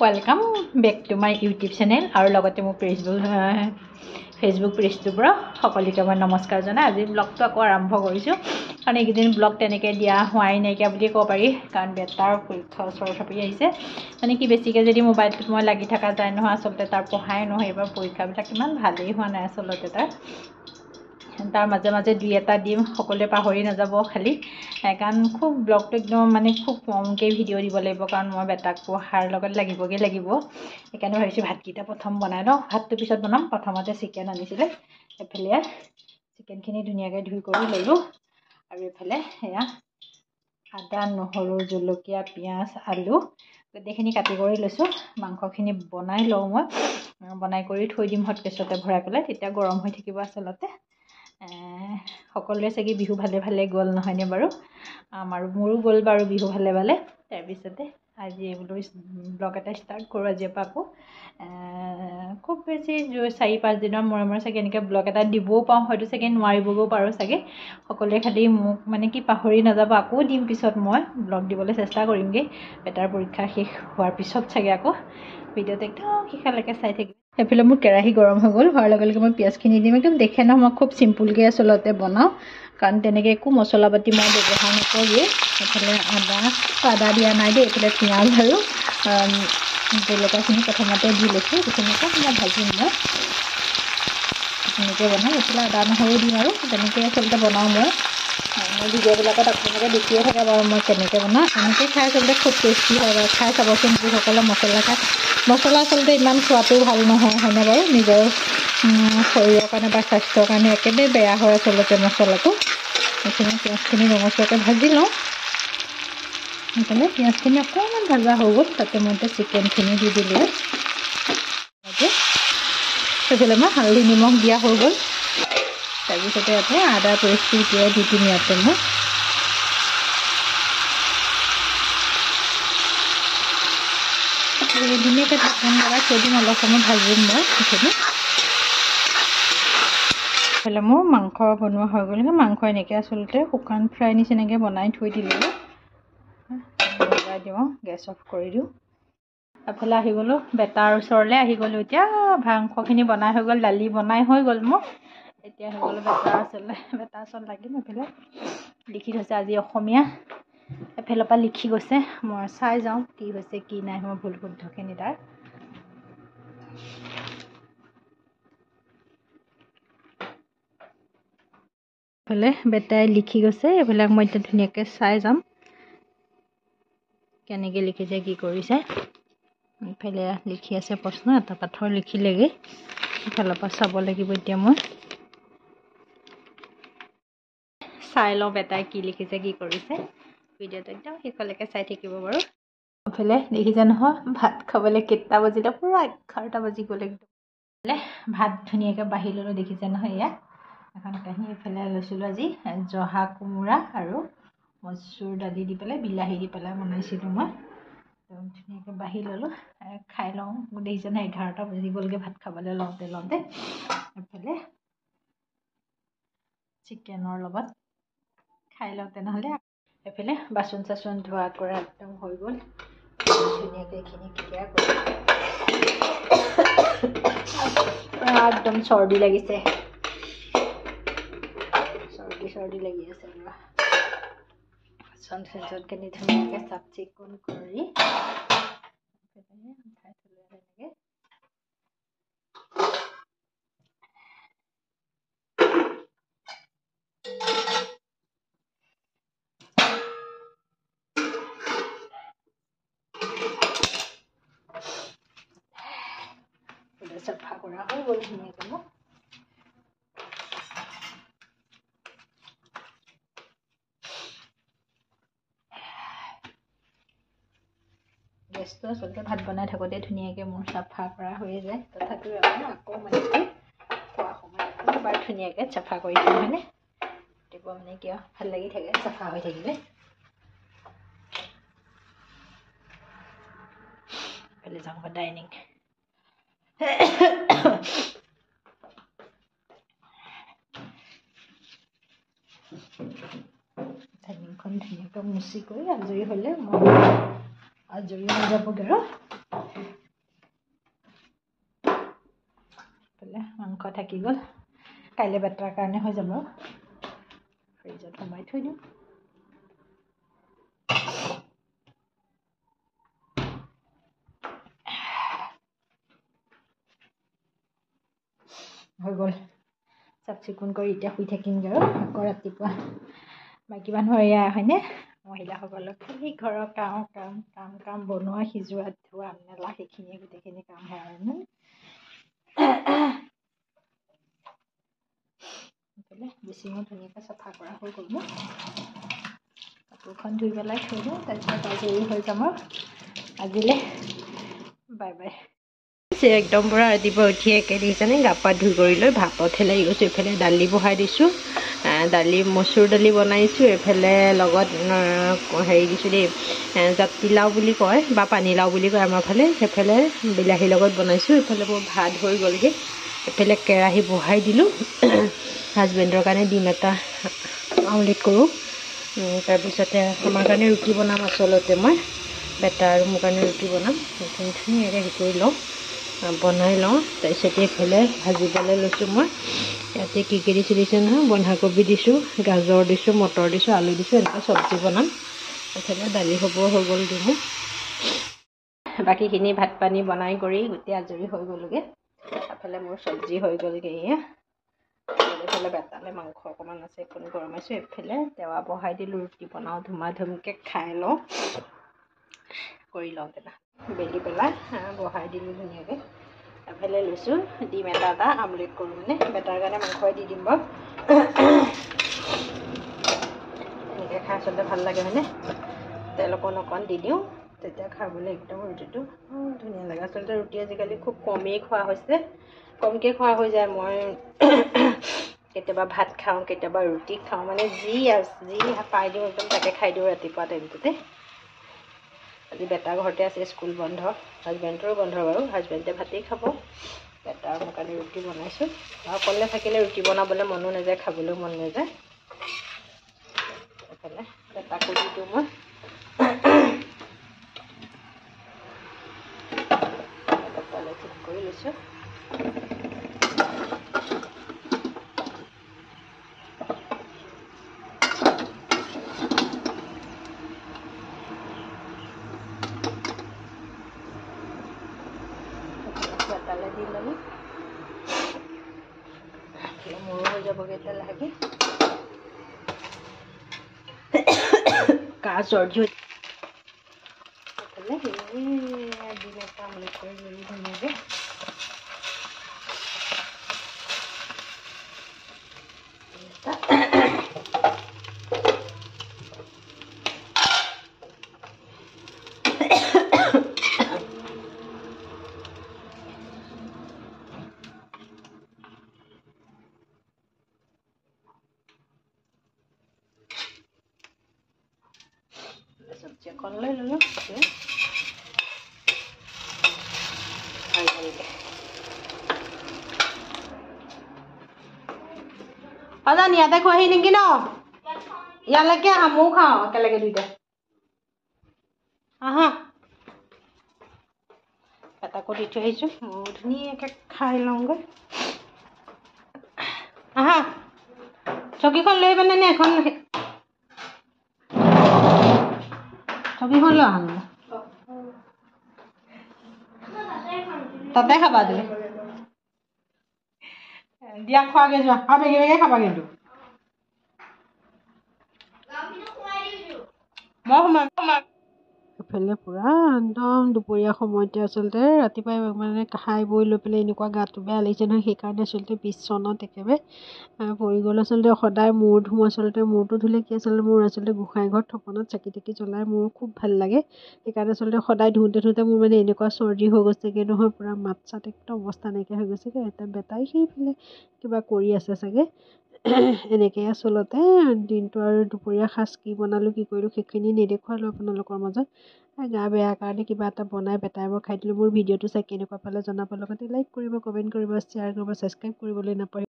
Welcome back to my YouTube channel আৰু লগতে মোৰ Facebook পেজটোৰ পৰা সকলোকে মই নমস্কাৰ জনাই আজি ব্লগটো আকৌ আৰম্ভ কৰিছোঁ কাৰণ এইকেইদিন ব্লগ তেনেকৈ দিয়া হোৱাই নাইকিয়া বুলি ক'ব পাৰি কাৰণ বেটাৰ পৰীক্ষা ওচৰ চাপি আহিছে মানে কি বেছিকৈ যদি মোবাইলটোত মই লাগি থকা যায় নহয় আচলতে তাৰ পঢ়াই নহয় এইবাৰ পৰীক্ষাবিলাক ইমান ভালেই হোৱা নাই আচলতে তাৰ মাজে মাজে দুই এটা দিম সকলোৱে পাহৰি নাযাব খালি কাৰণ খুব ব্লগটো একদম মানে খুব কমকৈ ভিডিঅ' দিব লাগিব কাৰণ মই বেটাক পঢ়াৰ লগত লাগিব সেইকাৰণে ভাবিছোঁ ভাতকেইটা প্ৰথম বনাই লওঁ ভাতটো পিছত বনাম প্ৰথমতে চিকেন আনিছিলে এফালে চিকেনখিনি ধুনীয়াকৈ ধুই কৰি ল'লোঁ আৰু এফালে এয়া আদা নহৰু জলকীয়া পিঁয়াজ আলু গোটেইখিনি কাটি কৰি লৈছোঁ মাংসখিনি বনাই লওঁ মই বনাই কৰি থৈ দিম হটকেছতে ভৰাই পেলাই তেতিয়া গৰম হৈ থাকিব আচলতে সকলোৰে চাগে বিহু ভালে গ'ল নহয়নে বাৰু আমাৰো মোৰো গ'ল বাৰু বিহু ভালে তাৰপিছতে আজি বোলো ব্লগ এটা ষ্টাৰ্ট কৰোঁ আজিৰ পৰা আকৌ খুব বেছি 4-5 দিনৰ মূৰে চাগে এনেকৈ ব্লগ এটা দিবও পাওঁ হয়তো চাগে নোৱাৰিবগৈও পাৰোঁ চাগে সকলোৱে খালি মোক মানে কি পাহৰি নাযাব আকৌ দিম পিছত মই ব্লগ দিবলৈ চেষ্টা কৰিমগৈ বেটাৰ পৰীক্ষা শেষ হোৱাৰ পিছত চাগে আকৌ ভিডিঅ'টো একদম শেষলৈকে চাই থাকিম এইফালে মোৰ কেৰাহী গৰম হৈ গ'ল হোৱাৰ লগে লগে মই পিঁয়াজখিনি দিম একদম দেখে ন মই খুব চিম্পুলকৈ আচলতে বনাওঁ কাৰণ তেনেকৈ একো মছলা পাতি মই ব্যৱহাৰ নকৰোঁৱেই এইফালে আদা দিয়া নাই দেই এইফালে পিঁয়াজ আৰু জলকীয়াখিনি প্ৰথমতে দি লৈছোঁ তেনেকৈ মই ভাজিম মই তেনেকৈ বনাওঁ এইফালে আদা নহৰু দিম আৰু তেনেকৈ আচলতে বনাওঁ মই ভিডিঅ'বিলাকত আপোনালোকে দেখিয়ে থাকে বাৰু মই কেনেকৈ বনাওঁ এনেকৈ খাই আচলতে খুব টেষ্টি হয় বাৰু খাই চাবচোন যিসকলে মছলা খায় মছলা আচলতে ইমান খোৱাটো ভাল নহয় হয়নে বাৰু নিজৰ শৰীৰৰ কাৰণে বা স্বাস্থ্যৰ কাৰণে একেবাৰে বেয়া হয় আচলতে মছলাটো সেইখিনি পিঁয়াজখিনি ৰঙচুৱাকৈ ভাজি লওঁ সেইকাৰণে পিঁয়াজখিনি অকণমান ভাজা হৈ গ'ল তাতে মই এতিয়া চিকেনখিনি দি দিলোঁ সেইফালে মই হালধি নিমখ দিয়া হৈ গ'ল তাৰপিছতে ইয়াতে আদা পেষ্টটো এতিয়াই দি দিম ইয়াতে মই ধুনীয়াকৈ ঢাকন লগাই থৈ দিম অলপ সময় ভাজিম মই সেইখিনি এইফালে মোৰ মাংস বনোৱা হৈ গ'ল মাংস এনেকৈ আচলতে শুকান ফ্ৰাই নিচিনাকৈ বনাই থৈ দিলোঁ লগাই দিওঁ গেছ অফ কৰি দিওঁ এফালে আহি গ'লোঁ বেটাৰ ওচৰলৈ আহি গ'লোঁ এতিয়া মাংসখিনি বনাই হৈ গ'ল দালি বনাই হৈ গ'ল মোৰ এতিয়া হৈ গ'লোঁ বেটাৰ ওচৰত লাগিম এইফালে লিখি থৈছে আজি অসমীয়া এফালৰ পৰা লিখি গৈছে মই চাই যাওঁ কি হৈছে কি নাই মই ভুল শুদ্ধখিনি তাৰ এইফালে বেটাই লিখি গৈছে এইবিলাক মই এতিয়া ধুনীয়াকৈ চাই যাম কেনেকৈ লিখিছে কি কৰিছে এইফালে লিখি আছে প্ৰশ্ন এটা পাথৰ লিখিলেগৈ ইফালৰ পৰা চাব লাগিব এতিয়া মই চাই লওঁ বেটাই কি লিখিছে কি কৰিছে ভিডিঅ'টো একদম শেষলৈকে চাই থাকিব বাৰু এইফালে দেখিছে নহয় ভাত খাবলৈ কেইটা বাজিলে পূৰা 11টা বাজি গ'ল একদম ভাত ধুনীয়াকৈ বাঢ়ি ল'লোঁ দেখিছে নহয় এয়া এখন কাঁহী এইফালে লৈছিলোঁ আজি জহা কোমোৰা আৰু মচুৰ দালি দি পেলাই বিলাহী দি পেলাই বনাইছিলোঁ মই একদম ধুনীয়াকৈ বাঢ়ি ল'লোঁ খাই লওঁ দেখিছে নহয় 11টা বাজি গ'লগৈ ভাত খাবলৈ লওঁতে এইফালে চিকেনৰ লগত খাই লওঁ তেনেহ'লে এইফালে বাচন চাচন ধোৱা কৰা একদম হৈ গ'ল ধুনীয়াকৈ এইখিনি ক্লিয়াৰ কৰি একদম চৰ্দি লাগিছে চৰ্দি লাগি আছে বাচন চাচনখিনি ধুনীয়াকৈ চাফ চিকুণ কৰি উঠাই থ'লে তেনেকৈ চাফা কৰা হৈ গ'ল ধুনীয়াকৈ মোক গেছটো আচলতে ভাত বনাই থাকোঁতে ধুনীয়াকৈ মোৰ চাফা কৰা হৈ যায় তথাপিও আকৌ মানে খোৱা সময়ত এবাৰ ধুনীয়াকৈ চাফা কৰি দিওঁ হয়নে ৰাতিপুৱা মানে কিয় ভাল লাগি থাকে চাফা হৈ থাকিলে এইফালে যাওঁ ডাইনিং ডাইনিংখন ধুনীয়াকৈ মুচি কৰি আজৰি হ'লে মই আজৰি হৈ যাবগৈ আৰু এইফালে মাংস থাকি গ'ল, কাইলৈ বেটাৰ কাৰণে হৈ যাব, ফ্ৰিজত সোমাই থৈ দিওঁ। হৈ গ'ল চাফ চিকুণ কৰি এতিয়া শুই থাকিমগৈ আৰু আকৌ ৰাতিপুৱা বাকী মানুহৰ এয়া হয়নে, মহিলাসকলক খালি ঘৰৰ কাম কাম কাম কাম বনোৱা সিজোৱা ধোৱা মেলা সেইখিনিয়ে গোটেইখিনি কাম হয় আৰু বেছিও ধুনীয়াকৈ চাফা কৰা হৈ গ'ল মোৰ, কাপোৰখন ধুই পেলাই থৈ দিওঁ, তাৰপিছত আজৰি হৈ যাম আৰু আজিলৈ বাই বাই। একদম পূৰা ৰাতিপুৱা উঠিয়ে একে দেখিছেনে গা পা ধুই কৰি লৈ ভাপতহে লাগি গৈছোঁ। এইফালে দালি বহাই দিছোঁ, দালি মচুৰ দালি বনাইছোঁ, এইফালে লগত হেৰি দিছোঁ দেই, জাতিলাও বুলি কয় বা পানীলাও বুলি কয় আমাৰ ফালে, সেইফালে বিলাহীৰ লগত বনাইছোঁ। এইফালে মোৰ ভাত হৈ গ'লগৈ, এইফালে কেৰাহী বহাই দিলোঁ, হাজবেণ্ডৰ কাৰণে ডিম এটা আমলেট কৰোঁ, তাৰপিছতে আমাৰ কাৰণে ৰুটি বনাম। আচলতে মই বেটা আৰু মোৰ কাৰণে ৰুটি বনাম, সেইখিনি ধুনীয়াকৈ হেৰি কৰি লওঁ, বনাই লওঁ। তাৰপিছতে এইফালে ভাজিবলৈ লৈছোঁ মই, ইয়াতে কি কি দিছোঁ দিছোঁ নহয়, বন্ধাকবি দিছোঁ, গাজৰ দিছোঁ, মটৰ দিছোঁ, আলু দিছোঁ, এনেকৈ চব্জি বনাম। এইফালে দালি হ'ব হৈ গ'ল দিমো, বাকীখিনি ভাত পানী বনাই কৰি গোটেই আজৰি হৈ গ'লোগৈ। এইফালে মোৰ চব্জি হৈ গ'লগৈ, এয়া এইফালে বেটালৈ মাংস অকণমান আছে, এইখন গৰমাইছোঁ। এইফালে তেৱা বহাই দিলোঁ, ৰুটি বনাওঁ, ধুমা ধুমকৈ খাই লওঁ কৰি লওঁ, তেনা বেলি পেলাই বহাই দিলোঁ ধুনীয়াকৈ। এফালে লৈছোঁ ডিম এটা আমলেট কৰোঁ, মানে বেটাৰ কাৰণে মাংসই দি দিম বাৰু, এনেকৈ খাই আচলতে ভাল লাগে হয়নে, তেল অকণ দি দিওঁ, তেতিয়া খাবলৈ একদম ৰুটিটো ধুনীয়া লাগে। আচলতে ৰুটি আজিকালি খুব কমেই খোৱা হৈছে, কমকৈ খোৱা হৈ যায়। মই কেতিয়াবা ভাত খাওঁ, কেতিয়াবা ৰুটি খাওঁ, মানে যি পাই দিওঁ একদম তাকে খাই দিওঁ ৰাতিপুৱা টাইমটোতে। আজি বেটা ঘৰতে আছে, স্কুল বন্ধ, হাজবেণ্ডৰো বন্ধ বাৰু, হাজবেণ্ডে ভাতেই খাব, বেটা মোৰ কাৰণে ৰুটি বনাইছোঁ। আৰু অকলে থাকিলে ৰুটি বনাবলৈ মনো নাযায়, খাবলৈও মন নাযায়। এইফালে বেটাকো দি দিওঁ মই, বেটালৈ ঠিক কৰি লৈছোঁ। বেটালৈ দি ল'লোঁ, মোৰো হৈ যাবগৈ এতিয়া লাহেকৈ, কাহ চৰ্দি এইফালে ডিম এটা আমলেট কৰি ল'লোঁ ধুনীয়াকৈ। চব্জি অকণ লৈ ল'লোঁ, অজান ইয়াতে খোৱাহি নেকি ন, ইয়ালৈকে আহা, ময়ো খাওঁ একেলগে দুইটা, আহা। বেটাকো দি থৈ আহিছোঁ, ময়ো ধুনীয়াকৈ খাই লওঁগৈ, আহা। চকীখন লৈ আহিবানে নে এখন, চকীখন লৈ আহা নহ'লে, তাতে খাবা তুমি, দিয়া খোৱাগৈ যোৱা, আৰু বেগি বেগি খাবা কিন্তু, মই সোমাম। এইফালে পূৰা একদম দুপৰীয়া সময়তে আচলতে ৰাতিপুৱাই মানে খাই বৈ লৈ পেলাই এনেকুৱা গাটো বেয়া লাগিছে নহয়, সেইকাৰণে আচলতে বিচনাত একেবাৰে পৰি গ'ল। আচলতে সদায় মূৰ ধুওঁ, আচলতে মূৰটো ধুলে কি আচলতে মোৰ আচলতে গোঁসাই ঘৰত থপনাত চাকি তাকি জ্বলাই মোৰ খুব ভাল লাগে, সেইকাৰণে আচলতে সদায় ধুওঁতে মোৰ মানে এনেকুৱা চৰ্দি হৈ গৈছেগৈ নহয়, পূৰা মাত চাত একদম অৱস্থা নাইকিয়া হৈ গৈছেগৈ। এতিয়া বেটাই সেইফালে কিবা কৰি আছে চাগে, এনেকৈ আচলতে দিনটো আৰু দুপৰীয়া সাজ কি বনালোঁ কি কৰিলোঁ সেইখিনি নেদেখুৱালোঁ আপোনালোকৰ মাজত। গা বেয়া কাৰণে কিবা এটা বনাই বেটাই মই খাই দিলোঁ। মোৰ ভিডিঅ'টো চাই কেনেকুৱা পালে জনাব, লগতে লাইক কৰিব, কমেণ্ট কৰিব, শ্বেয়াৰ কৰিব, ছাবস্ক্ৰাইব কৰিবলৈ নাপাহৰিব।